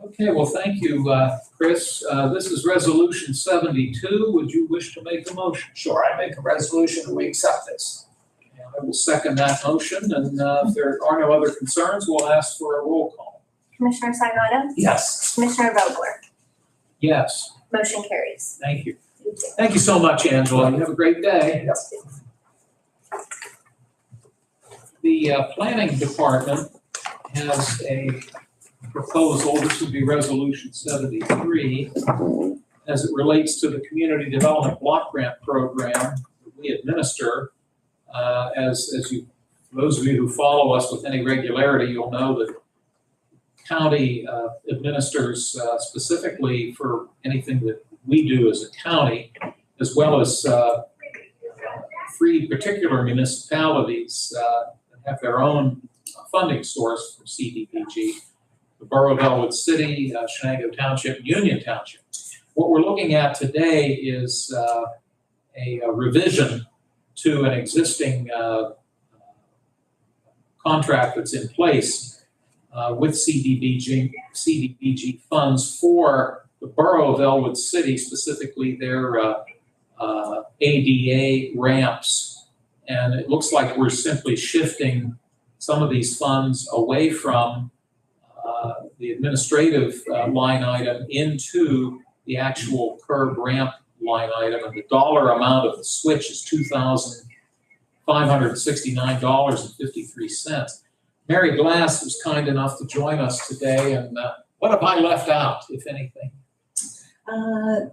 Okay, well, thank you, Chris. This is Resolution 72. Would you wish to make a motion? Sure, I make a resolution that we accept this. And I will second that motion, and if there are no other concerns, we'll ask for a roll call. Commissioner Sinata? Yes. Commissioner Vogler? Yes, Motion carries. thank you. Thank you so much, Angela. You have a great day. The Planning Department has a proposal. This would be Resolution 73, as it relates to the Community Development Block Grant Program that we administer. As you, those of you who follow us with any regularity, you'll know that county administers specifically for anything that we do as a county, as well as 3 particular municipalities that have their own funding source from CDBG, the Borough of Elwood City, Shenango Township, and Union Township. What we're looking at today is a revision to an existing contract that's in place with CDBG funds for the Borough of Elwood City, specifically their ADA ramps. And it looks like we're simply shifting some of these funds away from the administrative line item into the actual curb ramp line item. And the dollar amount of the switch is $2,569.53. Mary Glass was kind enough to join us today, and what have I left out, if anything? You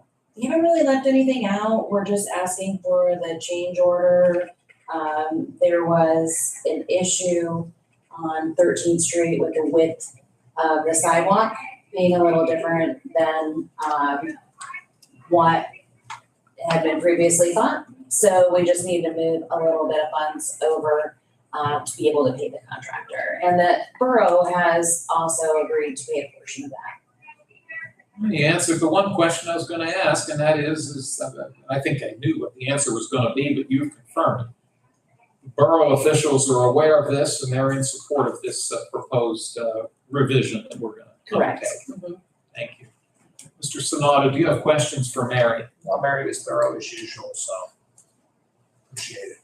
haven't really left anything out. We're just asking for the change order. There was an issue on 13th Street with the width of the sidewalk being a little different than what had been previously thought. So we just need to move a little bit of funds over to be able to pay the contractor. And the borough has also agreed to pay a portion of that. You answered the one question I was going to ask, and that is I think I knew what the answer was going to be, but you've confirmed it. Borough officials are aware of this, and they're in support of this proposed revision that we're going to Correct. undertake. Thank you. Mr. Sonato, do you have questions for Mary? Well, Mary was thorough as usual, so appreciate it.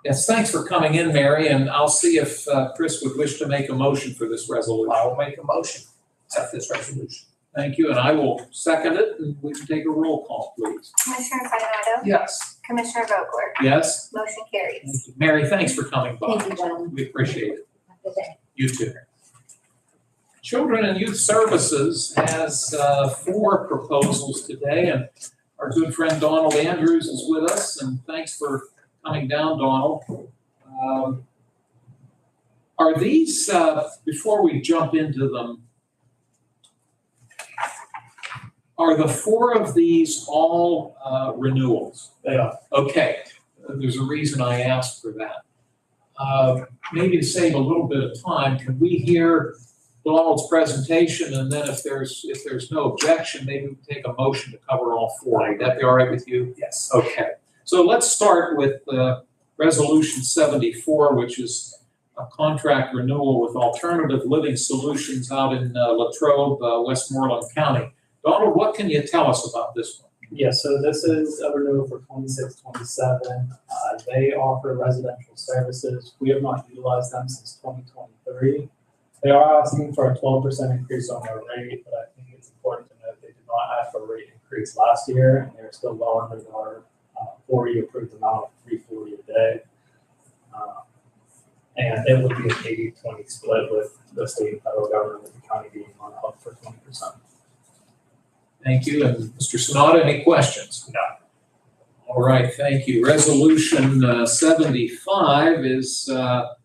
Yes, thanks for coming in, Mary, and I'll see if Chris would wish to make a motion for this resolution. I will make a motion to accept this resolution. Thank you, and I will second it, and we can take a roll call, please. Commissioner Sinata? Yes. Commissioner Vogler? Yes? Motion carries. Thank you. Mary, thanks for coming by. Thank you, gentlemen. We appreciate it. Have a good day. You too. Children and Youth Services has 4 proposals today, and our good friend Donald Andrews is with us, and thanks for coming down, Donald. Are these, before we jump into them, are the 4 of these all renewals? They are. Okay, there's a reason I asked for that. Maybe to save a little bit of time, can we hear Donald's presentation, and then if there's no objection, maybe we take a motion to cover all 4. Would that be all right with you? Yes. Okay, so let's start with Resolution 74, which is a contract renewal with Alternative Living Solutions out in Latrobe, Westmoreland County. Donald, what can you tell us about this one? Yes, so this is a renewal for 26-27. They offer residential services. We have not utilized them since 2023. They are asking for a 12% increase on their rate, but I think it's important to note they did not ask for a rate increase last year, and they're still well under our 4E approved amount of $340 a day. And it would be an 80-20 split with the state and federal government, with the county being on the hook for 20%. Thank you. And Mr. Sonata, any questions? No. All right, thank you. Resolution 75 is a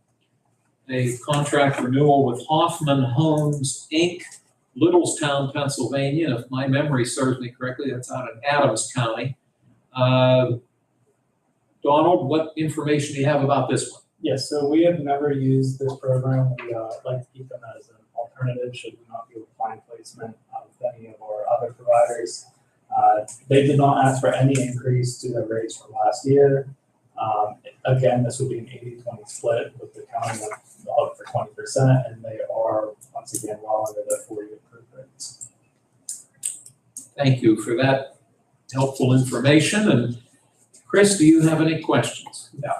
contract renewal with Hoffman Homes, Inc., Littlestown, Pennsylvania. If my memory serves me correctly, that's out in Adams County. Donald, what information do you have about this one? Yes, so we have never used this program. We like to keep them as an alternative should we not be able to find placement with any of our other providers. They did not ask for any increase to their rates from last year. Again, this would be an 80-20 split with the county on the hook for 20%, and they are once again well under the 4-year approved rates. Thank you for that helpful information. And Chris, do you have any questions? No.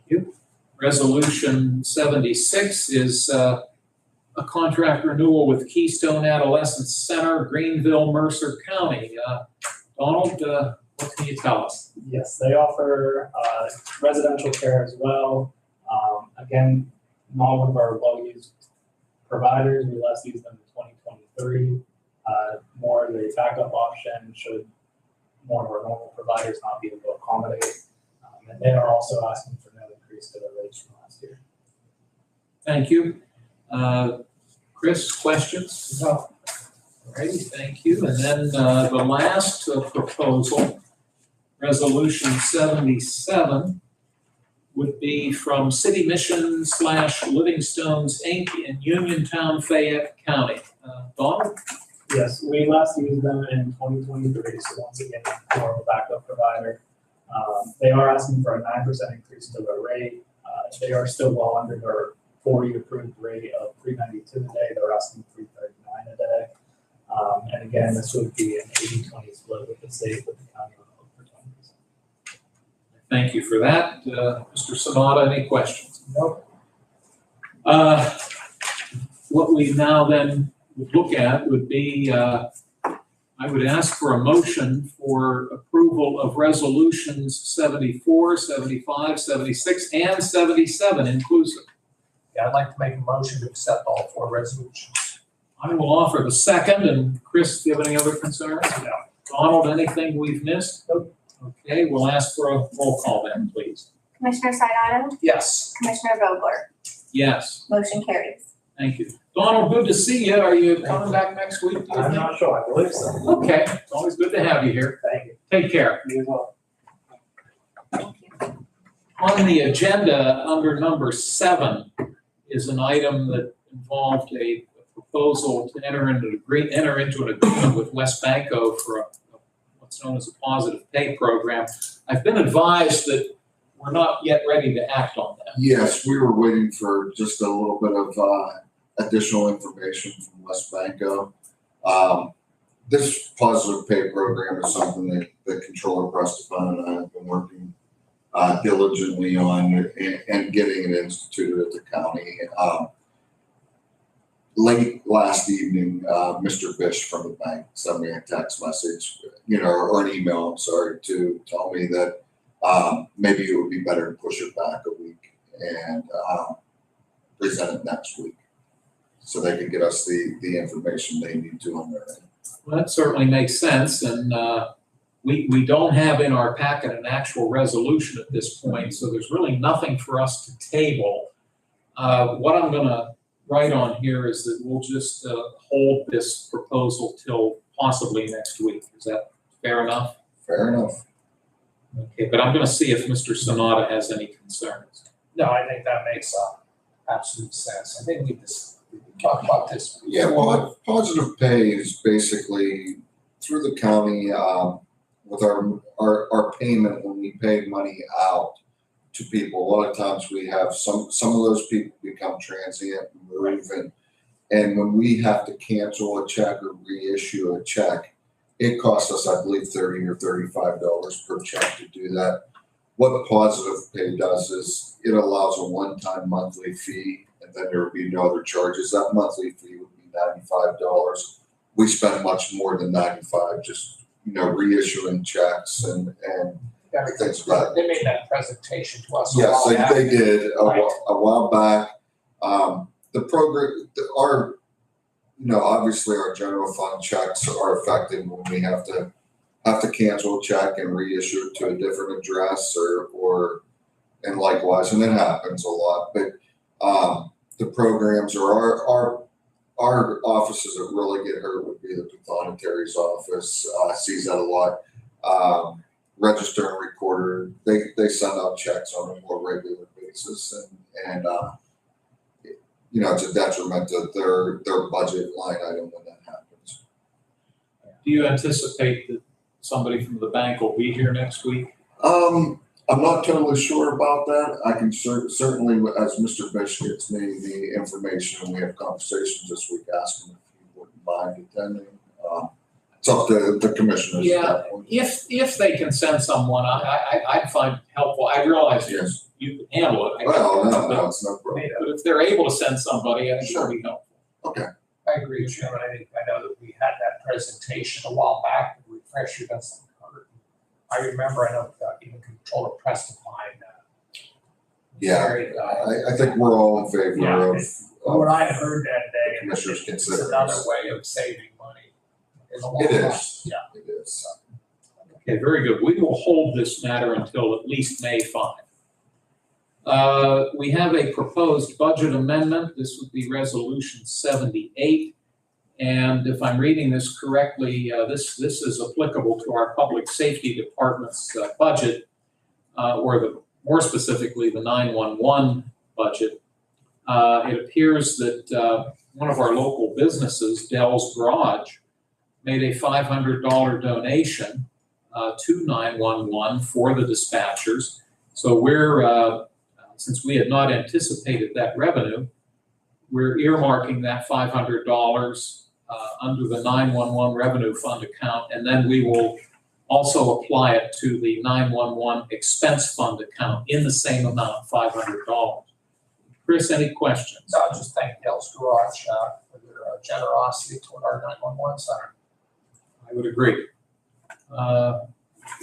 You. Resolution 76 is a contract renewal with Keystone Adolescent Center, Greenville, Mercer County. Donald, what can you tell us? Yes, they offer residential care as well. Again, not one of our well-used providers. We last used them in 2023. More of a backup option should more of our normal providers not be able to accommodate. And they are also asking for no increase to their rates from last year. Thank you. Chris, questions? No. All righty, thank you. And then the last proposal, Resolution 77, would be from City Mission / Livingstones, Inc. in Uniontown, Fayette County. Donald? Yes, we last used them in 2023, so once again, more of a backup provider. They are asking for a 9% increase to their rate. They are still well under their 40 approved rate of $392 a day. They're asking $339 a day. And again, this would be an 80-20 split with the state, with the county on the hook for 20%. Thank you for that. Mr. Sonata, any questions? Nope. What we now then would look at would be, I would ask for a motion for approval of resolutions 74, 75, 76, and 77 inclusive. Yeah, I'd like to make a motion to accept all 4 resolutions. I will offer the second, and Chris, do you have any other concerns? No. Donald, anything we've missed? Nope. Okay, we'll ask for a roll call then, please. Commissioner Sinata? Yes. Commissioner Vogler? Yes, Motion carries. thank you. Donald, good to see you. Are you coming back next week? Do you I'm think? not sure, I believe so. Okay, it's always good to have you here. Thank you. Take care. You as well. Thank you. On the agenda, under number 7, is an item that involved a proposal to enter into an agreement with West Banco for what's known as a positive pay program. I've been advised that we're not yet ready to act on that. Yes, we were waiting for just a little bit of additional information from West Banco. This positive pay program is something that the Controller Prestipon and I have been working diligently on and getting it instituted at the county. Late last evening, Mr. Bish from the bank sent me a text message, or an email, I'm sorry, to tell me that maybe it would be better to push it back a week and present it next week so they can get us the information they need to on their end. Well, that certainly makes sense, and we don't have in our packet an actual resolution at this point, so there's really nothing for us to table. What I'm going to write on here is that we'll just hold this proposal till possibly next week. Is that fair enough? Fair enough. Okay, but I'm going to see if Mr. Sonata has any concerns. No, I think that makes absolute sense. I think we just talked about this. Yeah, well, positive pay is basically through the county with our payment when we pay money out. to people. A lot of times we have some of those people become transient and move, and when we have to cancel a check or reissue a check, it costs us, I believe, $30 or $35 per check to do that. What Positive Pay does is it allows a one-time monthly fee, and then there would be no other charges. That monthly fee would be $95. We spend much more than $95 just, reissuing checks and things like that. They made that presentation to us. Yes, a while back. they did Right. a while back. The program, obviously our general fund checks are affected when we have to cancel a check and reissue it to a different address and likewise, and it happens a lot. But the programs or our offices that really get hurt would be the pathonetary's office, sees that a lot. Register and recorder, they send out checks on a more regular basis, and it's a detriment to their budget line item when that happens. Do you anticipate that somebody from the bank will be here next week? I'm not totally sure about that. I can certainly, as Mr. Bish gets me the information and we have conversations this week, ask him if he wouldn't mind attending. It's up to the commissioners at that point. If they can send someone, I'd find helpful. I realize Yes. you can handle it. Well, no, it's no problem. But if they're able to send somebody, I think it'll be helpful. Okay. I agree with you, and I know that we had that presentation a while back, the refresher doesn't hurt. I remember, I know even Controller Preston Pine. Yeah, Very, I think we're all in favor Yeah, of what I heard that day, commissioners it's considering another that. way of saving money in the long It run. is. Yeah. It is. Okay, very good. We will hold this matter until at least May 5. We have a proposed budget amendment. This would be Resolution 78. And if I'm reading this correctly, this is applicable to our Public Safety Department's budget, or more specifically, the 911 budget. It appears that one of our local businesses, Dell's Garage, made a $500 donation to 911 for the dispatchers. So we're, since we had not anticipated that revenue, we're earmarking that $500 under the 911 revenue fund account, and then we will also apply it to the 911 expense fund account in the same amount, $500. Chris, any questions? So I'll just thank Dell's Garage for their generosity toward our 911 center. I would agree.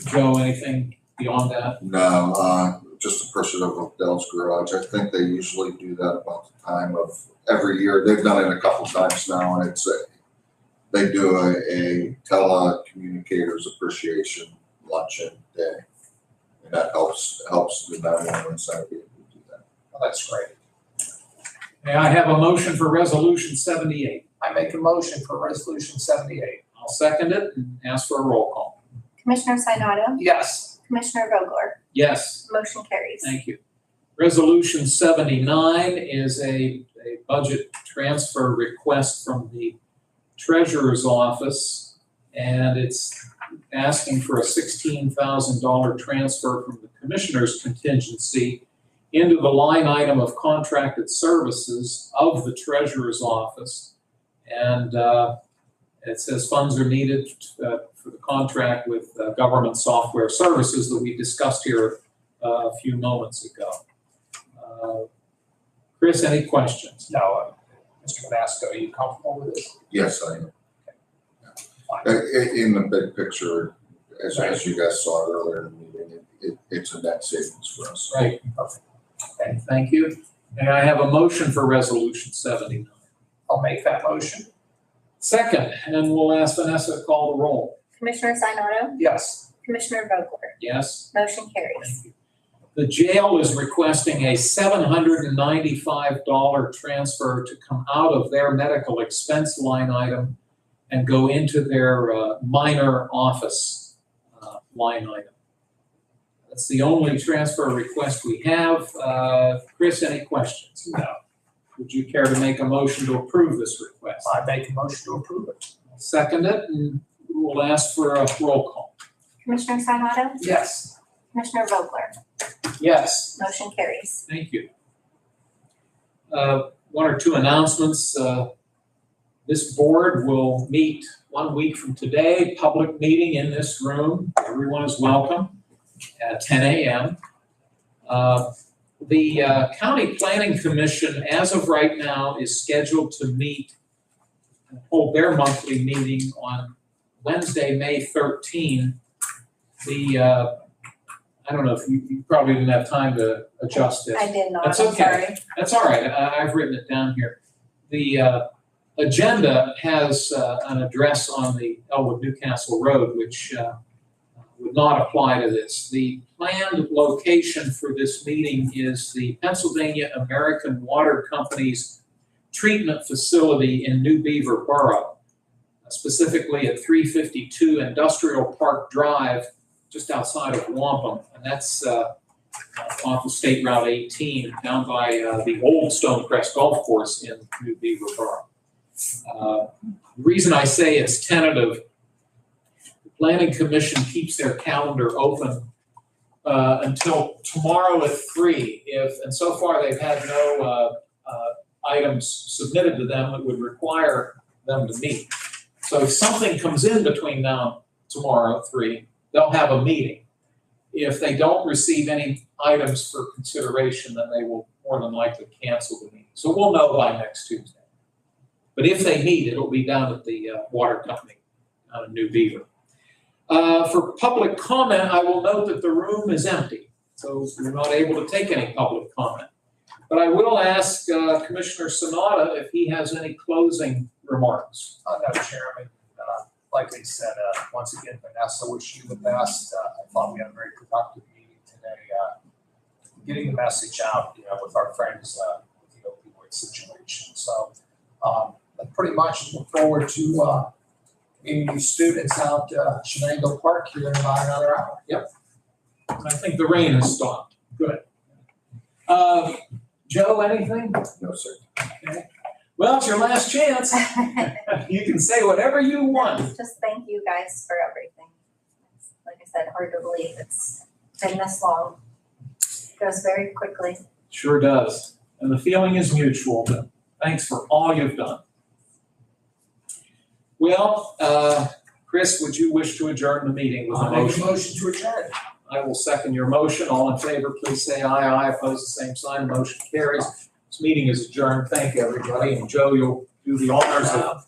Joe, anything beyond that? No, just appreciative of Dell's Garage. I think they usually do that about the time of every year. They've done it a couple times now, and they do a telecommunicators appreciation luncheon day, and that helps the 911 center be able to do that. Well, that's great. May I have a motion for Resolution 78? I make a motion for Resolution 78. I'll second it and ask for a roll call. Commissioner Sinata, Yes. Commissioner Vogler, Yes. motion carries. Thank you. Resolution 79 is a budget transfer request from the Treasurer's Office, and it's asking for a $16,000 transfer from the Commissioner's contingency into the line item of contracted services of the Treasurer's Office. And it says funds are needed for the contract with government software services that we discussed here a few moments ago. Chris, any questions? No, Mr. Vanasco, are you comfortable with this? Yes, I am. Fine. In the big picture, as you guys saw earlier in the meeting, it's a net savings for us. Right. Okay, thank you. May I have a motion for Resolution 79? I'll make that motion. Second, and we'll ask Vanessa to call the roll. Commissioner Sinata, Yes. Commissioner Vogler, Yes? motion carries. Thank you. The jail is requesting a $795 transfer to come out of their medical expense line item and go into their minor office line item. That's the only transfer request we have. Chris, any questions? No. Would you care to make a motion to approve this request? I make a motion to approve it. I'll second it, and we'll ask for a roll call. Commissioner Sinata, Yes. Commissioner Vogler, Yes. Motion carries. Thank you. One or two announcements. This board will meet 1 week from today, public meeting in this room. Everyone is welcome at 10 a.m. The County Planning Commission, as of right now, is scheduled to meet and hold their monthly meeting on Wednesday, May 13. I don't know if you probably didn't have time to adjust this. I did not, That's I'm okay. sorry. That's all right. I've written it down here. The agenda has an address on the Elwood Newcastle Road, which would not apply to this. The planned location for this meeting is the Pennsylvania American Water Company's treatment facility in New Beaver Borough, specifically at 352 Industrial Park Drive, just outside of Wampum, and that's off of State Route 18, down by the old Stonecrest Golf Course in New Beaver Borough. The reason I say it's tentative, the Planning Commission keeps their calendar open until tomorrow at 3. And so far they've had no items submitted to them that would require them to meet. So if something comes in between now and tomorrow at 3, they'll have a meeting. If they don't receive any items for consideration, then they will more than likely cancel the meeting. So we'll know by next Tuesday. But if they meet, it'll be down at the water company out of New Beaver. For public comment, I will note that the room is empty, so we're not able to take any public comment. But I will ask Commissioner Sanada if he has any closing remarks. No, Chairman. Like I said, once again, Vanessa, wish you the best. I thought we had a very productive meeting today, getting the message out, with our friends with the opioid situation. So, I pretty much look forward to meeting these students out Shenango Park here in about another hour. Yep. I think the rain has stopped. Good. Joe, anything? No, sir. Okay. Well, it's your last chance. You can say whatever you want. Just thank you guys for everything. It's, like I said, hard to believe it's been this long. It goes very quickly. Sure does. And the feeling is mutual. But thanks for all you've done. Well, Chris, would you wish to adjourn the meeting with a motion? Make a motion to adjourn. I will second your motion. All in favor, please say aye. Aye. Opposed, the same sign. Motion carries. This meeting is adjourned. Thank you, everybody. And Joe, you'll do the honors of